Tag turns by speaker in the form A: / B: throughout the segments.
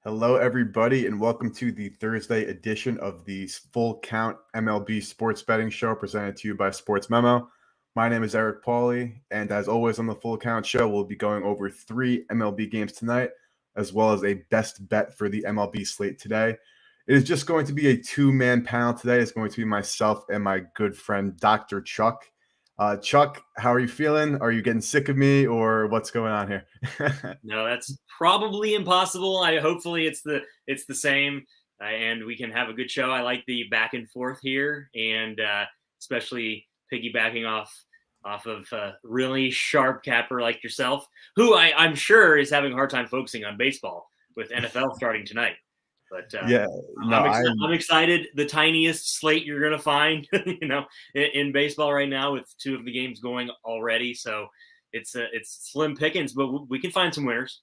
A: Hello, everybody, and welcome to the Thursday edition of the Full Count MLB Sports Betting Show presented to you by SportsMemo. My name is Eric Pauly, and as always on the Full Count Show, we'll be going over 3 MLB games tonight, as well as a best bet for the MLB slate today. It is just going to be a two-man panel today. It's going to be myself and my good friend, Dr. Chuck. Chuck, how are you feeling? Are you getting sick of me, or what's going on here?
B: No, that's probably impossible. Hopefully it's the same, and we can have a good show. I like the back and forth here, and especially piggybacking off of really sharp capper like yourself, who I'm sure is having a hard time focusing on baseball with NFL starting tonight. But
A: Yeah, no,
B: I'm excited. The tiniest slate you're going to find, in baseball right now, with 2 of the games going already. So it's slim pickings, but we can find some winners.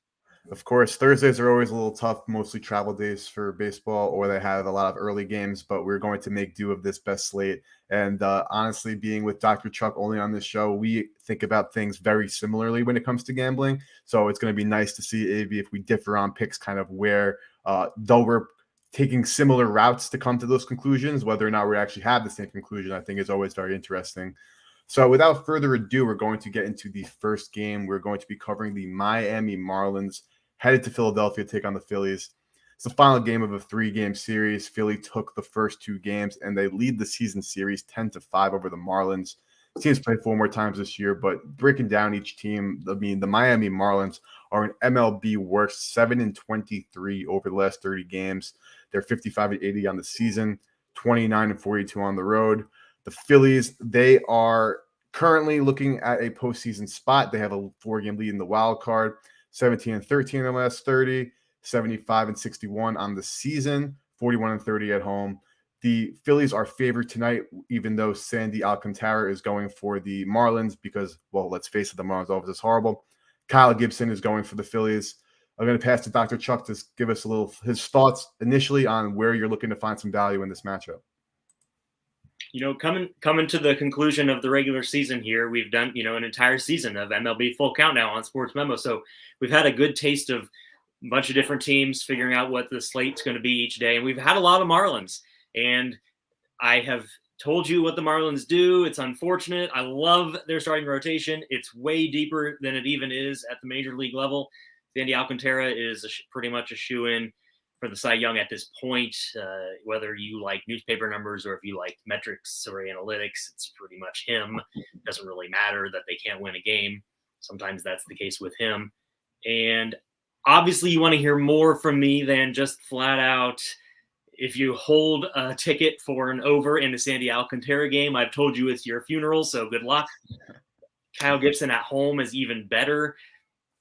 A: Of course, Thursdays are always a little tough, mostly travel days for baseball, or they have a lot of early games, but we're going to make do of this best slate. And honestly, being with Dr. Chuck only on this show, we think about things very similarly when it comes to gambling. So it's going to be nice to see maybe if we differ on picks, kind of where, though we're taking similar routes to come to those conclusions, whether or not we actually have the same conclusion, I think is always very interesting. So without further ado, we're going to get into the first game. We're going to be covering the Miami Marlins headed to Philadelphia to take on the Phillies. It's the final game of a 3-game series. Philly took the first 2 games, and they lead the season series 10-5 over the Marlins. Teams played 4 more times this year, but breaking down each team, I mean, the Miami Marlins are an MLB worst 7-23 over the last 30 games. They're 55-80 on the season, 29-42 on the road. The Phillies, they are currently looking at a postseason spot. They have a 4-game lead in the wild card. 17-13 in the last 30, 75-61 on the season, 41-30 at home. The Phillies are favored tonight, even though Sandy Alcantara is going for the Marlins because, well, let's face it, the Marlins office is horrible. Kyle Gibson is going for the Phillies. I'm going to pass to Dr. Chuck to give us his thoughts initially on where you're looking to find some value in this matchup.
B: Coming to the conclusion of the regular season here, we've done, an entire season of MLB Full Count now on SportsMemo. So we've had a good taste of a bunch of different teams, figuring out what the slate's going to be each day. And we've had a lot of Marlins. And I have told you what the Marlins do. It's unfortunate. I love their starting rotation. It's way deeper than it even is at the major league level. Sandy Alcantara is pretty much a shoo-in for the Cy Young at this point. Whether you like newspaper numbers or if you like metrics or analytics, it's pretty much him. It doesn't really matter that they can't win a game. Sometimes that's the case with him. And obviously you want to hear more from me than just flat out, if you hold a ticket for an over in the Sandy Alcantara game, I've told you it's your funeral, so good luck. Kyle Gibson at home is even better.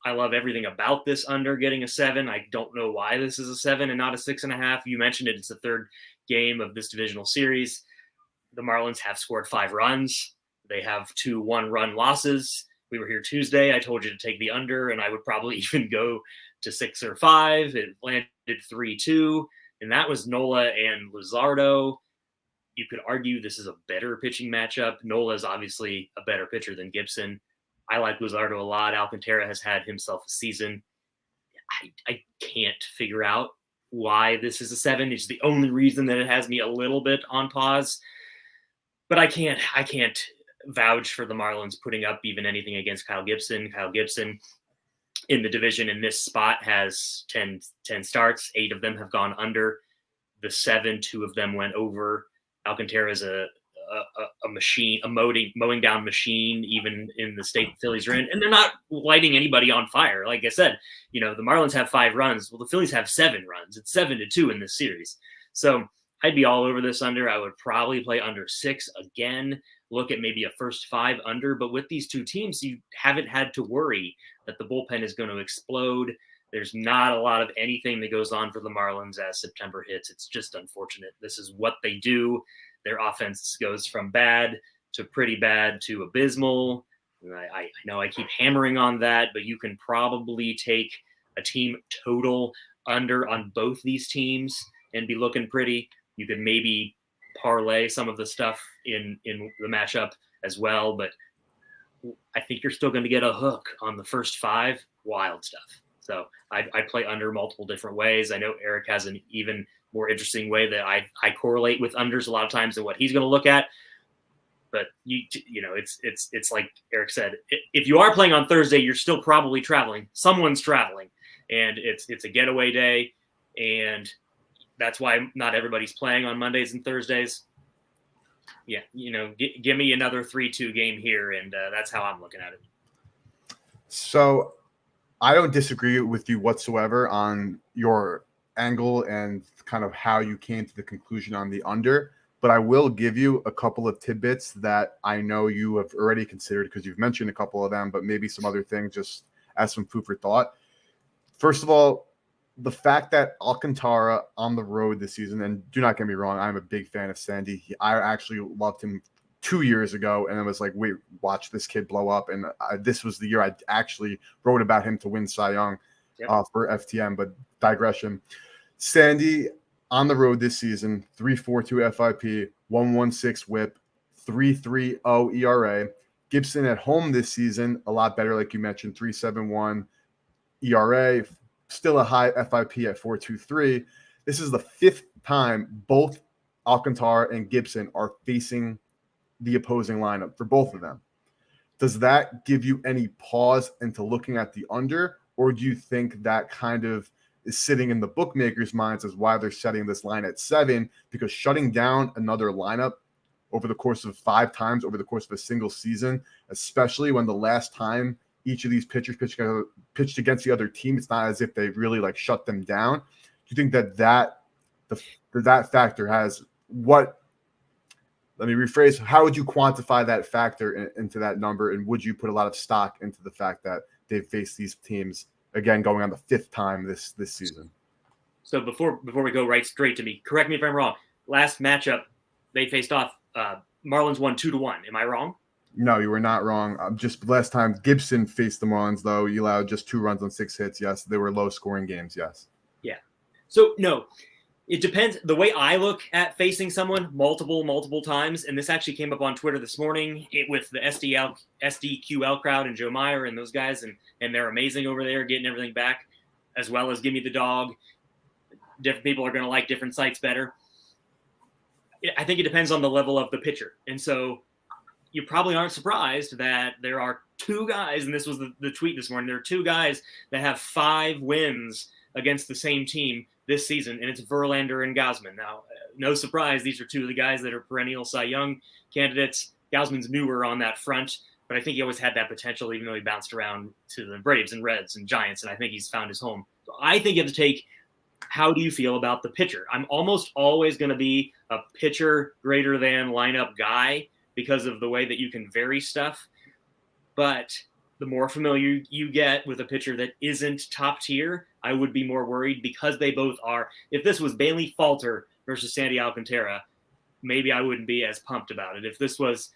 B: I love everything about this under getting a 7. I don't know why this is a 7 and not a 6.5. You mentioned it. It's the 3rd game of this divisional series. The Marlins have scored 5 runs. They have 2 1-run losses. We were here Tuesday. I told you to take the under, and I would probably even go to 6 or 5. It landed 3-2, and that was Nola and Luzardo. You could argue this is a better pitching matchup. Nola is obviously a better pitcher than Gibson. I like Luzardo a lot. Alcantara has had himself a season. I can't figure out why this is a 7. It's the only reason that it has me a little bit on pause. But I can't vouch for the Marlins putting up even anything against Kyle Gibson. Kyle Gibson in the division in this spot has 10 starts. 8 of them have gone under. The 7, 2 of them went over. Alcantara is a machine, a mowing down machine, even in the state the Phillies are in. And they're not lighting anybody on fire. Like I said, the Marlins have 5 runs. Well, the Phillies have 7 runs. It's 7-2 in this series. So I'd be all over this under. I would probably play under 6 again, look at maybe a first 5 under. But with these 2 teams, you haven't had to worry that the bullpen is going to explode. There's not a lot of anything that goes on for the Marlins as September hits. It's just unfortunate. This is what they do. Their offense goes from bad to pretty bad to abysmal. And I know I keep hammering on that, but you can probably take a team total under on both these teams and be looking pretty. You could maybe parlay some of the stuff in the matchup as well, but I think you're still going to get a hook on the first 5. Wild stuff. So I play under multiple different ways. I know Eric has an even more interesting way that I correlate with unders a lot of times than what he's going to look at. But you know, it's like Eric said, if you are playing on Thursday, you're still probably traveling. Someone's traveling, and it's a getaway day, and that's why not everybody's playing on Mondays and Thursdays. Yeah, you know, give me another 3-2 game here, and that's how I'm looking at it.
A: So I don't disagree with you whatsoever on your angle and kind of how you came to the conclusion on the under, but I will give you a couple of tidbits that I know you have already considered because you've mentioned a couple of them, but maybe some other things just as some food for thought. First of all, the fact that Alcantara on the road this season, and do not get me wrong, I'm a big fan of Sandy. I actually loved him 2 years ago, and I was like, wait, watch this kid blow up. And this was the year I actually wrote about him to win Cy Young for FTM, but digression. Sandy on the road this season, 3.42 FIP, 1.16 whip, 3.30 ERA. Gibson at home this season, a lot better, like you mentioned, 3.71 ERA, still a high FIP at 4.23. This is the fifth time both Alcantara and Gibson are facing the opposing lineup for both of them. Does that give you any pause into looking at the under, or do you think that kind of is sitting in the bookmakers' minds as why they're setting this line at 7? Because shutting down another lineup over the course of 5 times over the course of a single season, especially when the last time each of these pitchers pitched against the other team, it's not as if they really like shut them down. Do you think that factor has what? Let me rephrase. How would you quantify that factor into that number, and would you put a lot of stock into the fact that they've faced these teams again going on the 5th time this season?
B: So before we go right straight to me, correct me if I'm wrong. Last matchup they faced off, Marlins won 2-1. Am I wrong?
A: No, you were not wrong. Just last time Gibson faced the Marlins, though, he allowed just 2 runs on 6 hits. Yes, they were low-scoring games. Yes. Yeah.
B: So no. It depends. The way I look at facing someone multiple times, and this actually came up on Twitter this morning with the SDQL crowd and Joe Meyer and those guys, and they're amazing over there, getting everything back, as well as Give Me the Dog. Different people are going to like different sites better. I think it depends on the level of the pitcher. And so you probably aren't surprised that there are 2 guys, and this was the tweet this morning, there are 2 guys that have 5 wins against the same team this season, and it's Verlander and Gausman. Now, no surprise, these are 2 of the guys that are perennial Cy Young candidates. Gausman's newer on that front, but I think he always had that potential, even though he bounced around to the Braves and Reds and Giants, and I think he's found his home. So I think you have to take, how do you feel about the pitcher? I'm almost always going to be a pitcher greater than lineup guy because of the way that you can vary stuff, but the more familiar you get with a pitcher that isn't top tier, I would be more worried because they both are. If this was Bailey Falter versus Sandy Alcantara, maybe I wouldn't be as pumped about it. If this was,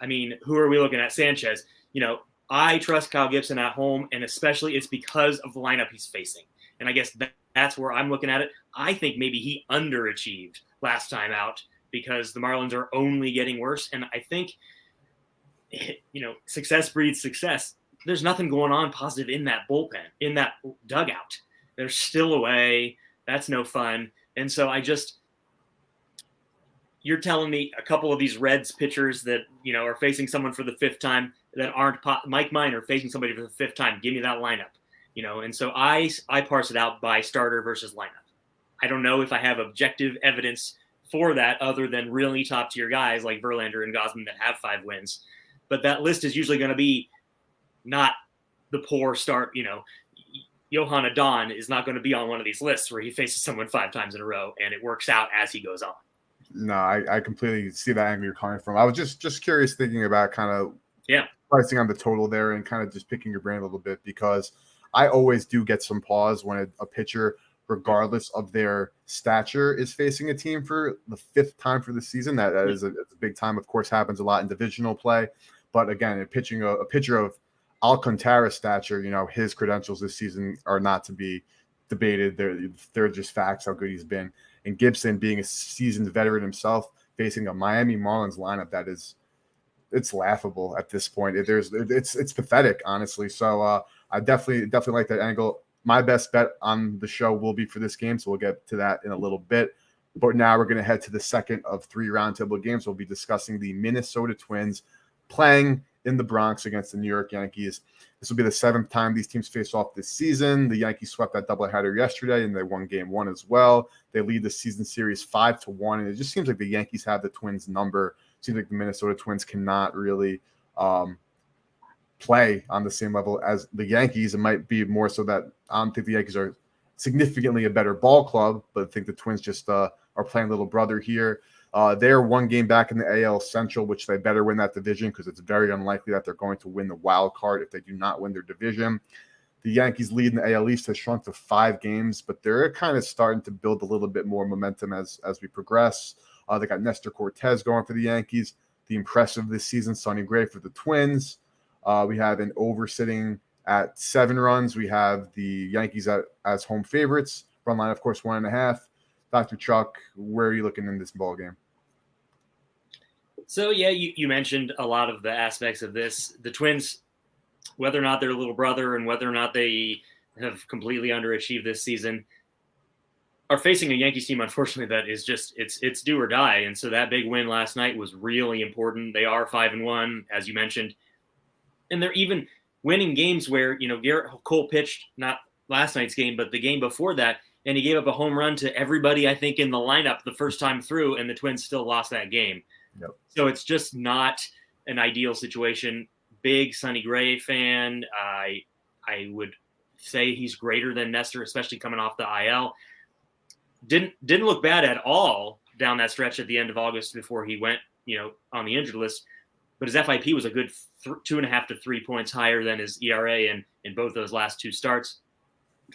B: I mean, who are we looking at? Sanchez. You know, I trust Kyle Gibson at home, and especially it's because of the lineup he's facing. And I guess that's where I'm looking at it. I think maybe he underachieved last time out because the Marlins are only getting worse. And I think, you know, success breeds success. There's nothing going on positive in that bullpen, in that dugout. They're still away. That's no fun. And so you're telling me a couple of these Reds pitchers that, you know, are facing someone for the 5th time that aren't Mike Minor facing somebody for the 5th time. Give me that lineup, you know? And so I parse it out by starter versus lineup. I don't know if I have objective evidence for that other than really top tier guys like Verlander and Gausman that have 5 wins. But that list is usually going to be not the poor start. You know, Johan Adon is not going to be on one of these lists where he faces someone 5 times in a row and it works out as he goes on.
A: No, I completely see that angle you're coming from. I was just curious, thinking about kind of pricing on the total there and kind of just picking your brain a little bit, because I always do get some pause when a pitcher, regardless of their stature, is facing a team for the 5th time for the season. That is a big time. Of course, happens a lot in divisional play. But again, a pitcher of Alcantara's stature, you know, his credentials this season are not to be debated. They're just facts how good he's been. And Gibson, being a seasoned veteran himself, facing a Miami Marlins lineup that is, it's laughable at this point. It's pathetic, honestly. So I definitely like that angle. My best bet on the show will be for this game, so we'll get to that in a little bit. But now we're going to head to the second of 3 roundtable games. We'll be discussing the Minnesota Twins playing in the Bronx against the New York Yankees. This will be the 7th time these teams face off this season. The Yankees swept that doubleheader yesterday, and they won Game 1 as well. They lead the season series 5-1, and it just seems like the Yankees have the Twins' number. It seems like the Minnesota Twins cannot really play on the same level as the Yankees. It might be more so that I don't think the Yankees are significantly a better ball club, but I think the Twins just are playing little brother here. They're 1 game back in the AL Central, which they better win that division because it's very unlikely that they're going to win the wild card if they do not win their division. The Yankees' lead in the AL East has shrunk to 5 games, but they're kind of starting to build a little bit more momentum as we progress. They got Nestor Cortez going for the Yankees. The impressive this season, Sonny Gray for the Twins. We have an over sitting at 7 runs. We have the Yankees as home favorites. Run line, of course, 1.5. Dr. Chuck, where are you looking in this ball game?
B: So, yeah, you mentioned a lot of the aspects of this. The Twins, whether or not they're a little brother and whether or not they have completely underachieved this season, are facing a Yankees team, unfortunately, that is just it's do or die. And so that big win last night was really important. They are 5-1, as you mentioned. And they're even winning games where, Garrett Cole pitched, not last night's game, but the game before that, and he gave up a home run to everybody, I think, in the lineup the first time through, and the Twins still lost that game.
A: Yep.
B: So it's just not an ideal situation. Big Sonny Gray fan. I would say he's greater than Nestor, especially coming off the IL. Didn't look bad at all down that stretch at the end of August before he went, on the injured list. But his FIP was a good 2.5 to 3 points higher than his ERA in both those last 2 starts.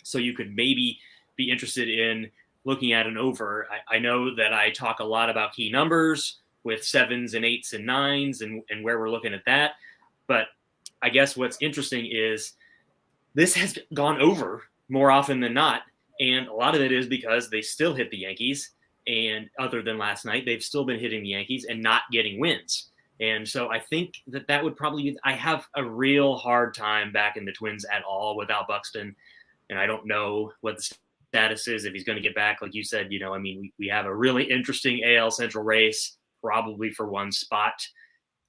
B: So you could maybe be interested in looking at an over. I know that I talk a lot about key numbers with 7s and 8s and 9s and where we're looking at that. But I guess what's interesting is this has gone over more often than not. And a lot of it is because they still hit the Yankees. And other than last night, they've still been hitting the Yankees and not getting wins. And so I think that would probably be – I have a real hard time backing the Twins at all without Buxton. And I don't know what the status is if he's going to get back. Like you said, we have a really interesting AL Central race probably for 1 spot.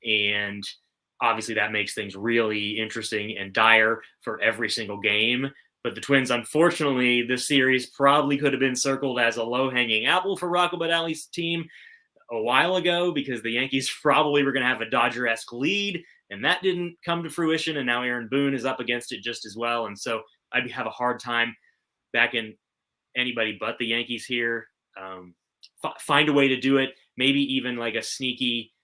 B: And obviously that makes things really interesting and dire for every single game. But the Twins, unfortunately, this series probably could have been circled as a low-hanging apple for Rocco Baldelli's team a while ago because the Yankees probably were going to have a Dodger-esque lead, and that didn't come to fruition, and now Aaron Boone is up against it just as well. And so I'd have a hard time backing anybody but the Yankees here. Find a way to do it, maybe even like a sneaky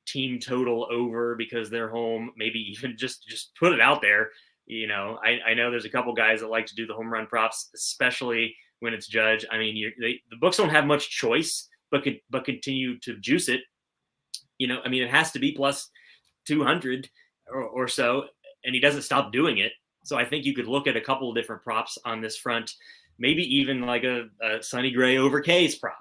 B: team total over because they're home, maybe even just put it out there. I know there's a couple guys that like to do the home run props, especially when it's Judge. I mean, the books don't have much choice, but continue to juice it. It has to be plus 200 or so, and he doesn't stop doing it. So I think you could look at a couple of different props on this front, maybe even like a Sonny Gray over K's prop,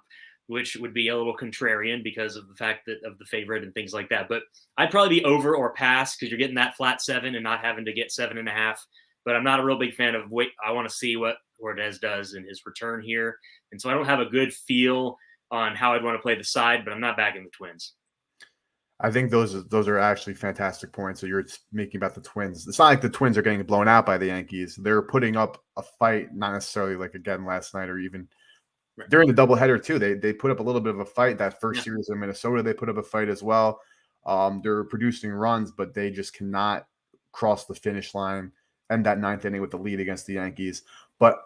B: which would be a little contrarian because of the fact that of the favorite and things like that. But I'd probably be over or pass because you're getting that flat 7 and not having to get 7.5. But I'm not a real big fan of I want to see what Cortez does in his return here. And so I don't have a good feel on how I'd want to play the side, but I'm not backing the Twins.
A: I think those are actually fantastic points that you're making about the Twins. It's not like the Twins are getting blown out by the Yankees. They're putting up a fight, not necessarily like again last night or even during the doubleheader too. They put up a little bit of a fight. That first series in Minnesota, they put up a fight as well. They're producing runs, but they just cannot cross the finish line and that 9th inning with the lead against the Yankees. But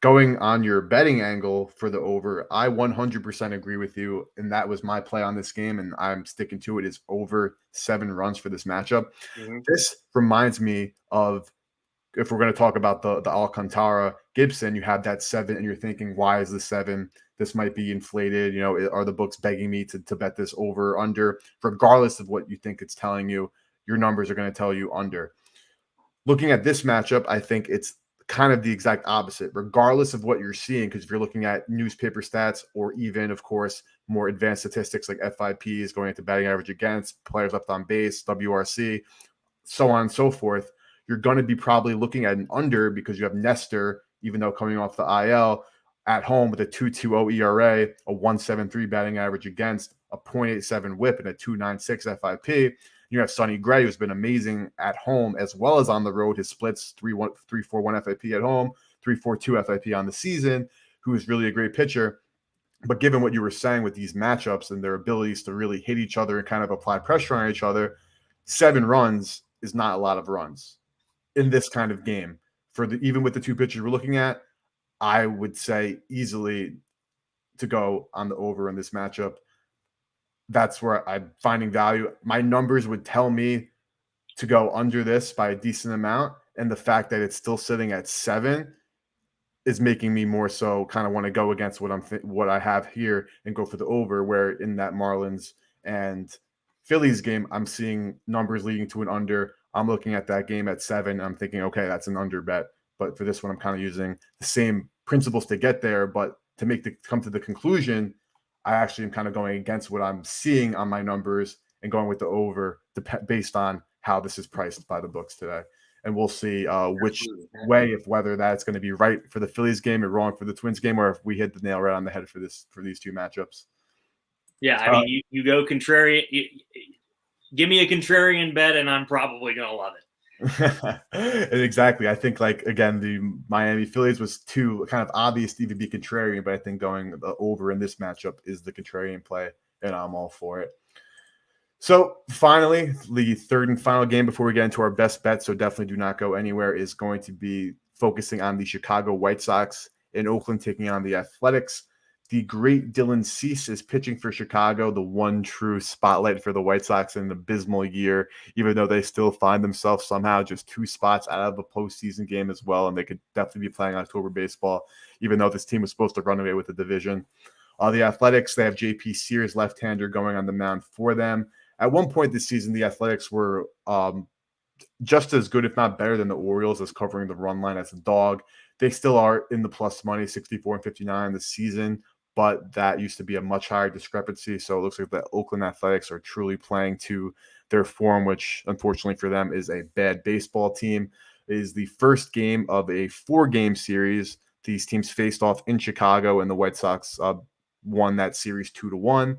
A: going on your betting angle for the over, I 100% agree with you. And that was my play on this game. And I'm sticking to it, is over 7 runs for this matchup. Mm-hmm. This reminds me of, if we're going to talk about the Alcantara Gibson, you have that 7 and you're thinking, why is the 7? This might be inflated. Are the books begging me to bet this over or under? Regardless of what you think it's telling you, your numbers are going to tell you under. Looking at this matchup, I think it's kind of the exact opposite, regardless of what you're seeing, because if you're looking at newspaper stats or even, of course, more advanced statistics like FIP is going into batting average against, players left on base, WRC, so on and so forth, you're going to be probably looking at an under because you have Nestor, even though coming off the IL, at home with a 2.20 ERA, a 1.73 batting average against, a 0.87 WHIP, and a 2.96 FIP. You have Sonny Gray, who's been amazing at home as well as on the road. His splits 3.41 FIP at home, 3.42 FIP on the season, who is really a great pitcher. But given what you were saying with these matchups and their abilities to really hit each other and kind of apply pressure on each other, 7 runs is not a lot of runs in this kind of game. Even with the two pitchers we're looking at, I would say easily to go on the over in this matchup. That's where I'm finding value. My numbers would tell me to go under this by a decent amount. And the fact that it's still sitting at 7 is making me more so kind of want to go against what I have here and go for the over, where in that Marlins and Phillies game, I'm seeing numbers leading to an under. I'm looking at that game at 7. I'm thinking, okay, that's an under bet. But for this one, I'm kind of using the same principles to get there. But to come to the conclusion, I actually am kind of going against what I'm seeing on my numbers and going with the over based on how this is priced by the books today. And we'll see whether that's going to be right for the Phillies game or wrong for the Twins game, or if we hit the nail right on the head for these two matchups.
B: Yeah, I mean, you go contrarian. Give me a contrarian bet, and I'm probably going to love it.
A: Exactly. I think, like, again, the Miami Phillies was too kind of obvious to even be contrarian, but I think going over in this matchup is the contrarian play, and I'm all for it. So finally, the third and final game before we get into our best bet, so definitely do not go anywhere, is going to be focusing on the Chicago White Sox in Oakland taking on the Athletics. The great Dylan Cease is pitching for Chicago, the one true spotlight for the White Sox in an abysmal year, even though they still find themselves somehow just 2 spots out of a postseason game as well, and they could definitely be playing October baseball, even though this team was supposed to run away with the division. The Athletics, they have J.P. Sears, left-hander, going on the mound for them. At one point this season, the Athletics were just as good, if not better, than the Orioles as covering the run line as a dog. They still are in the plus money, 64 and 59 this season, but that used to be a much higher discrepancy. So it looks like the Oakland Athletics are truly playing to their form, which unfortunately for them is a bad baseball team. It is the first game of a 4-game series. These teams faced off in Chicago, and the White Sox won that series 2-1.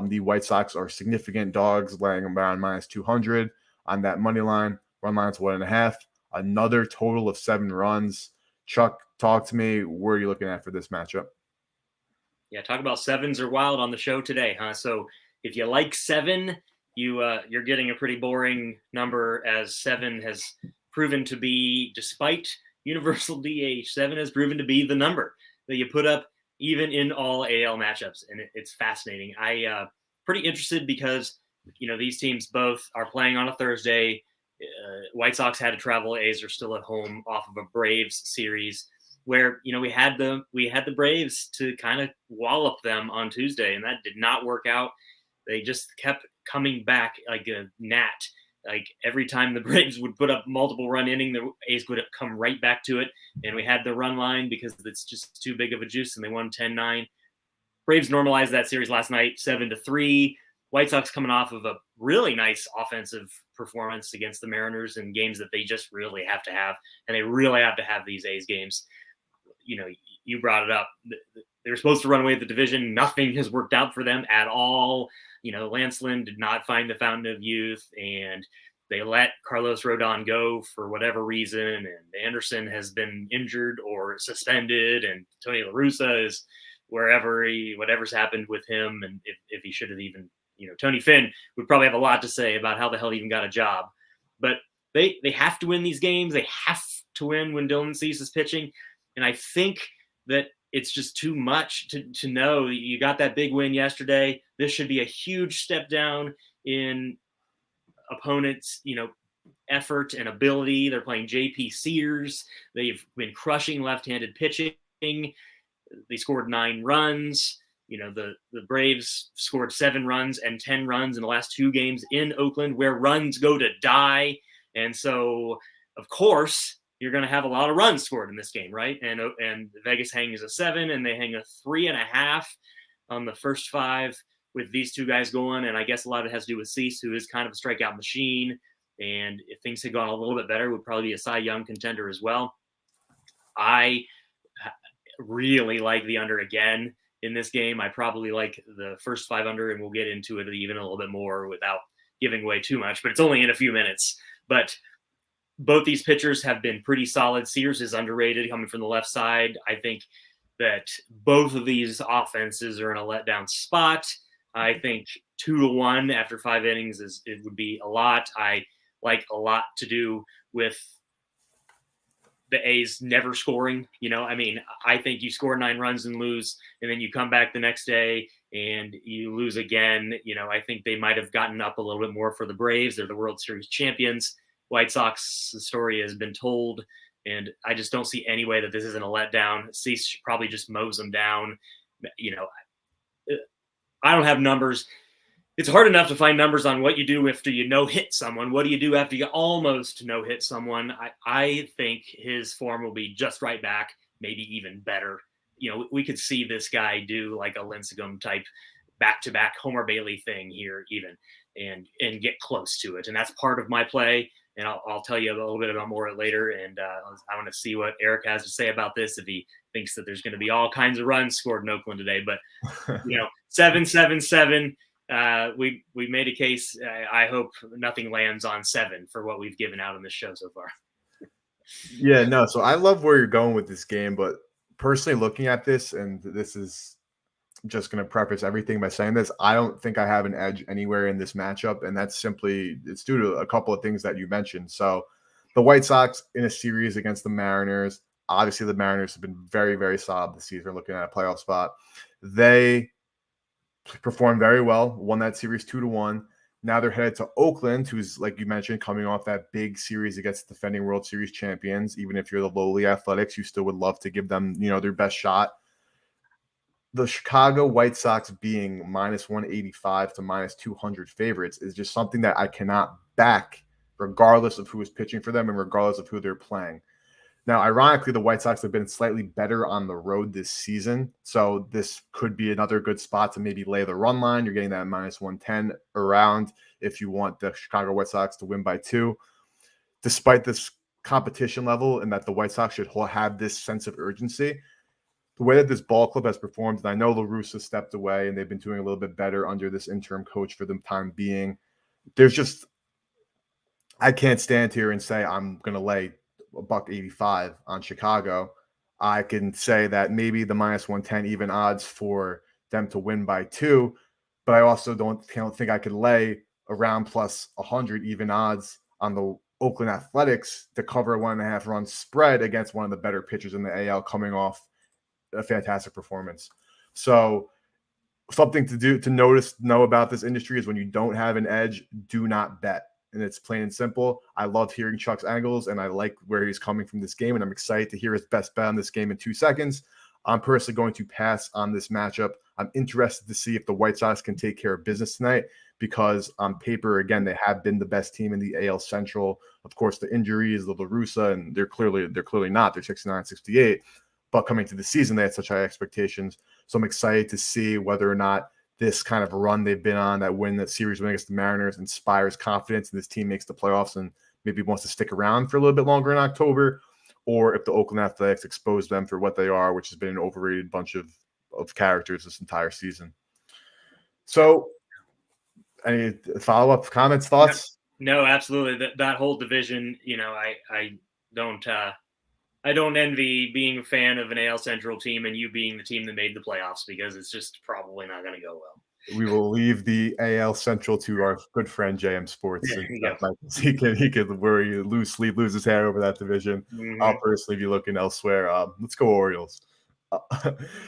A: The White Sox are significant dogs, laying around minus 200 on that money line. Run line's 1.5. Another total of 7 runs. Chuck, talk to me. Where are you looking at for this matchup?
B: Yeah, talk about 7s are wild on the show today, huh? So if you like 7, you're getting a pretty boring number, as 7 has proven to be, despite universal DH, 7 has proven to be the number that you put up even in all AL matchups, and it's fascinating. I pretty interested because these teams both are playing on a Thursday. White Sox had to travel. A's are still at home off of a Braves series, where we had the Braves to kind of wallop them on Tuesday, and that did not work out. They just kept coming back like a gnat. Like every time the Braves would put up multiple run inning, the A's would come right back to it. And we had the run line because it's just too big of a juice, and they won 10-9. Braves normalized that series last night, 7-3. White Sox coming off of a really nice offensive performance against the Mariners in games that they just really have to have. And they really have to have these A's games. You brought it up. They were supposed to run away with the division. Nothing has worked out for them at all. Lance Lynn did not find the fountain of youth, and they let Carlos Rodon go for whatever reason. And Anderson has been injured or suspended, and Tony La Russa is whatever's happened with him. And if he should have even, Tony Finn would probably have a lot to say about how the hell he even got a job. But they have to win these games. They have to win when Dylan Cease is pitching. And I think that it's just too much to know. You got that big win yesterday. This should be a huge step down in opponents, effort and ability. They're playing J.P. Sears. They've been crushing left-handed pitching. They scored 9 runs. The Braves scored 7 runs and 10 runs in the last 2 games in Oakland, where runs go to die. And so, of course, you're going to have a lot of runs scored in this game, right? And Vegas hangs a 7, and they hang a 3.5 on the first 5 with these 2 guys going. And I guess a lot of it has to do with Cease, who is kind of a strikeout machine. And if things had gone a little bit better, would probably be a Cy Young contender as well. I really like the under again in this game. I probably like the first 5 under, and we'll get into it even a little bit more without giving away too much, but it's only in a few minutes. But both these pitchers have been pretty solid. Sears is underrated coming from the left side. I think that both of these offenses are in a letdown spot. I think 2-1 after 5 innings it would be a lot. I like a lot to do with the A's never scoring. I think you score 9 runs and lose, and then you come back the next day and you lose again. I think they might have gotten up a little bit more for the Braves. They're the World Series champions. White Sox, the story has been told, and I just don't see any way that this isn't a letdown. Cease probably just mows them down. I don't have numbers. It's hard enough to find numbers on what you do after you no-hit someone. What do you do after you almost no-hit someone? I think his form will be just right back, maybe even better. We could see this guy do like a Lincecum type back-to-back Homer Bailey thing here even and get close to it. And that's part of my play. And I'll tell you a little bit about more later. And I want to see what Eric has to say about this, if he thinks that there's going to be all kinds of runs scored in Oakland today. But, 7-7-7. We made a case. I hope nothing lands on 7 for what we've given out on this show so far.
A: Yeah, no. So I love where you're going with this game, but personally looking at this, and this is just going to preface everything by saying this, I don't think I have an edge anywhere in this matchup, and it's due to a couple of things that you mentioned. So the White Sox in a series against the Mariners, obviously the Mariners have been very, very solid this season, looking at a playoff spot. They performed very well, won that series 2-1. Now they're headed to Oakland, who's, like you mentioned, coming off that big series against the defending World Series champions. Even if you're the lowly Athletics, you still would love to give them, their best shot. The Chicago White Sox being -185 to -200 favorites is just something that I cannot back, regardless of who is pitching for them and regardless of who they're playing. Now, ironically, the White Sox have been slightly better on the road this season, so this could be another good spot to maybe lay the run line. You're getting that -110 around if you want the Chicago White Sox to win by 2. Despite this competition level and that the White Sox should have this sense of urgency, the way that this ball club has performed, and I know La Russa stepped away and they've been doing a little bit better under this interim coach for the time being, I can't stand here and say I'm going to lay $1.85 on Chicago. I can say that maybe the -110 even odds for them to win by 2, but I also don't think I could lay around +100 even odds on the Oakland Athletics to cover a 1.5 run spread against one of the better pitchers in the AL coming off a fantastic performance. So something to know about this industry is when you don't have an edge, do not bet. And it's plain and simple. I love hearing Chuck's angles, and I like where he's coming from this game, and I'm excited to hear his best bet on this game in 2 seconds. I'm personally going to pass on this matchup. I'm interested to see if the White Sox can take care of business tonight, because on paper, again, they have been the best team in the AL Central. Of course, the injuries, the La Russa, and they're clearly not. They're 69-68. But coming to the season, they had such high expectations. So I'm excited to see whether or not this kind of run they've been on, that series win against the Mariners, inspires confidence and this team makes the playoffs and maybe wants to stick around for a little bit longer in October, or if the Oakland Athletics expose them for what they are, which has been an overrated bunch of characters this entire season. So any follow-up comments, thoughts?
B: No, absolutely. That whole division, I don't envy being a fan of an AL Central team and you being the team that made the playoffs, because it's just probably not going to go well.
A: We will leave the AL Central to our good friend JM Sports.
B: Yeah,
A: He can worry, lose sleep, lose his hair over that division.
B: Mm-hmm.
A: I'll personally be looking elsewhere. Let's go Orioles.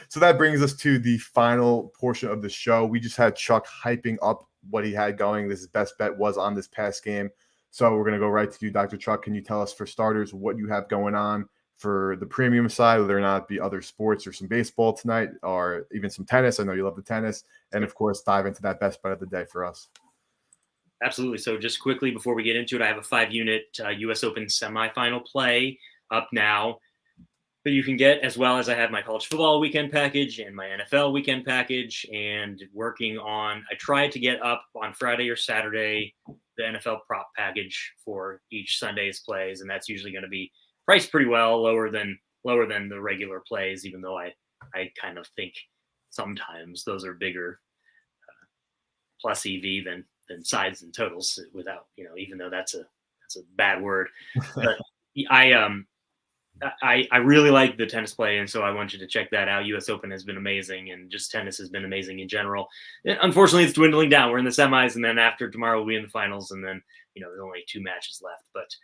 A: So that brings us to the final portion of the show. We just had Chuck hyping up what he had going. His best bet was on this past game. So we're going to go right to you, Dr. Chuck. Can you tell us, for starters, what you have going on for the premium side, whether or not it be other sports or some baseball tonight, or even some tennis? I know you love the tennis. And, of course, dive into that best bet of the day for us.
B: Absolutely. So just quickly before we get into it, I have a 5-unit U.S. Open semifinal play up now that you can get, as well as I have my college football weekend package and my NFL weekend package, and working on – I tried to get up on Friday or Saturday the NFL prop package for each Sunday's plays, and that's usually going to be priced pretty well, lower than the regular plays, even though I kind of think sometimes those are bigger plus EV than sides and totals, without, even though that's a bad word. But I really like the tennis play, and so I want you to check that out. U.S. Open has been amazing, and just tennis has been amazing in general. Unfortunately, it's dwindling down. We're in the semis, and then after tomorrow, we'll be in the finals, and then there's only 2 matches left. But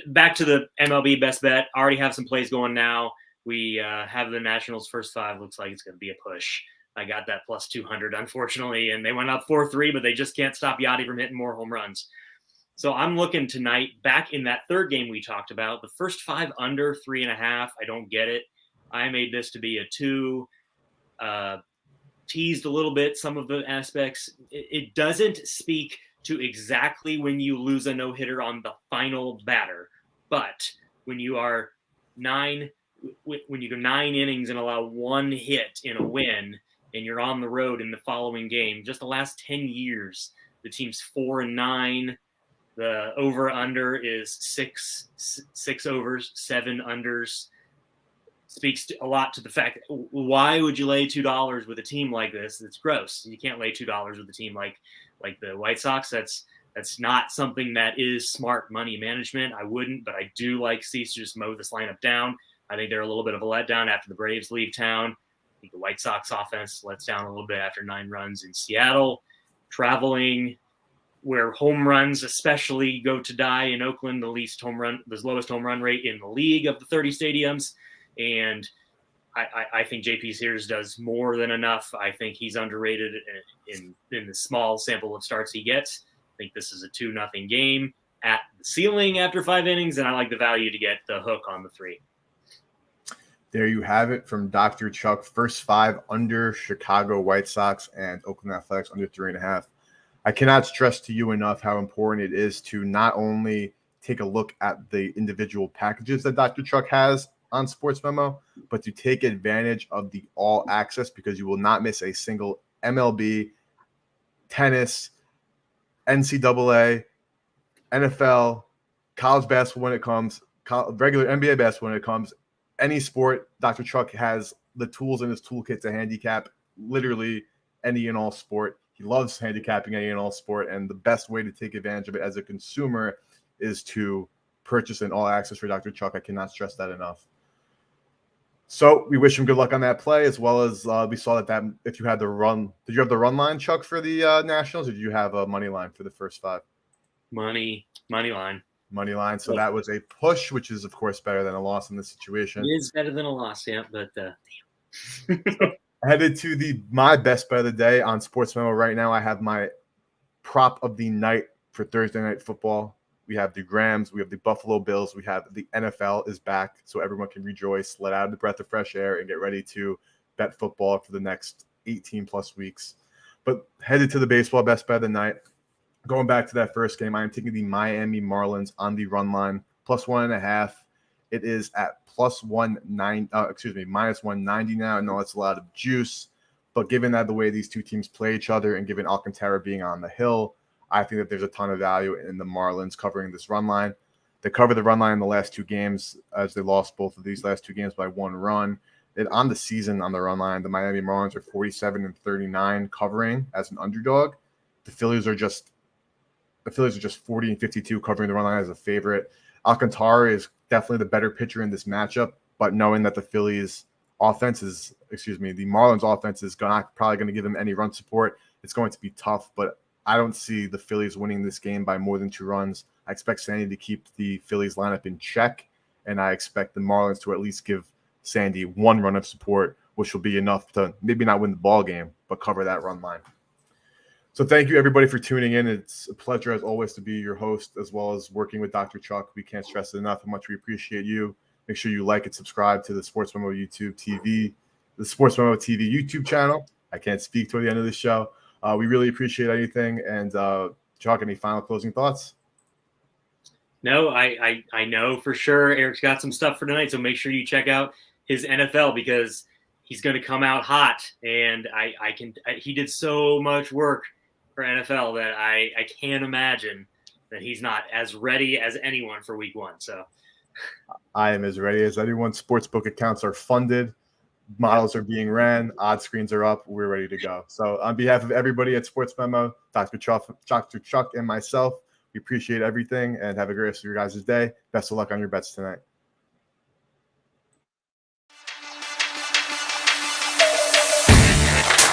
B: back to the MLB best bet. I already have some plays going now. We have the Nationals first 5. Looks like it's going to be a push. I got that plus 200, unfortunately, and they went up 4-3, but they just can't stop Yachty from hitting more home runs. So I'm looking tonight, back in that third game we talked about, the first 5 under 3.5. I don't get it. I made this to be a 2. Teased a little bit some of the aspects. It doesn't speak to exactly when you lose a no-hitter on the final batter, but when you are when you go 9 innings and allow 1 hit in a win, and you're on the road in the following game, just the last 10 years, the team's 4-9. The over-under is 6 overs, 7 unders. Speaks a lot to the fact that why would you lay $2 with a team like this? It's gross. You can't lay $2 with a team like the White Sox. That's not something that is smart money management. I wouldn't, but I do like Cease to just mow this lineup down. I think they're a little bit of a letdown after the Braves leave town. I think the White Sox offense lets down a little bit after 9 runs in Seattle. Traveling, where home runs especially go to die in Oakland, the lowest home run rate in the league of the 30 stadiums. And I think JP Sears does more than enough. I think he's underrated in the small sample of starts he gets. I think this is a 2-0 game at the ceiling after 5 innings, and I like the value to get the hook on the 3.
A: There you have it from Dr. Chuck. First 5 under Chicago White Sox and Oakland Athletics under 3.5. I cannot stress to you enough how important it is to not only take a look at the individual packages that Dr. Chuck has on SportsMemo, but to take advantage of the all access, because you will not miss a single MLB, tennis, NCAA, NFL, college basketball when it comes, regular NBA basketball when it comes, any sport. Dr. Chuck has the tools in his toolkit to handicap literally any and all sport. He loves handicapping any and all sport, and the best way to take advantage of it as a consumer is to purchase an all access for Dr. Chuck. I cannot stress that enough. So we wish him good luck on that play, as well as we saw that if you had the run, did you have the run line, Chuck, for the Nationals, or did you have a money line for the first 5?
B: Money line.
A: Money line. So that was a push, which is, of course, better than a loss in this situation.
B: It is better than a loss, yeah, but
A: headed to my best bet of the day on SportsMemo right now. I have my prop of the night for Thursday Night Football. We have the Rams, we have the Buffalo Bills, we have the NFL is back, so everyone can rejoice, let out a breath of fresh air, and get ready to bet football for the next 18 plus weeks. But headed to the baseball best bet of the night. Going back to that first game, I am taking the Miami Marlins on the run line, plus 1.5. It is at minus 190 now. I know it's a lot of juice, but given that the way these two teams play each other, and given Alcantara being on the hill, I think that there's a ton of value in the Marlins covering this run line. They covered the run line in the last 2 games, as they lost both of these last 2 games by 1 run. And on the season on the run line, the Miami Marlins are 47-39 covering as an underdog. The Phillies are just 40-52 covering the run line as a favorite. Alcantara is definitely the better pitcher in this matchup, but knowing that the Marlins offense is probably going to give them any run support, it's going to be tough. But I don't see the Phillies winning this game by more than 2 runs. I expect Sandy to keep the Phillies lineup in check, and I expect the Marlins to at least give Sandy 1 run of support, which will be enough to maybe not win the ball game, but cover that run line. So thank you, everybody, for tuning in. It's a pleasure, as always, to be your host, as well as working with Dr. Chuck. We can't stress it enough how much we appreciate you. Make sure you like and subscribe to the SportsMemo TV YouTube channel. I can't speak toward the end of the show. We really appreciate anything. And Chuck, any final closing thoughts?
B: No, I know for sure Eric's got some stuff for tonight, so make sure you check out his NFL, because he's going to come out hot. And he did so much work for NFL that I can't imagine that he's not as ready as anyone for week 1. So
A: I am as ready as anyone. Sportsbook accounts are funded. Models are being ran. Odd screens are up. We're ready to go. So on behalf of everybody at Sports Memo, Dr. Chuck, and myself, we appreciate everything and have a great rest of your guys' day. Best of luck on your bets tonight.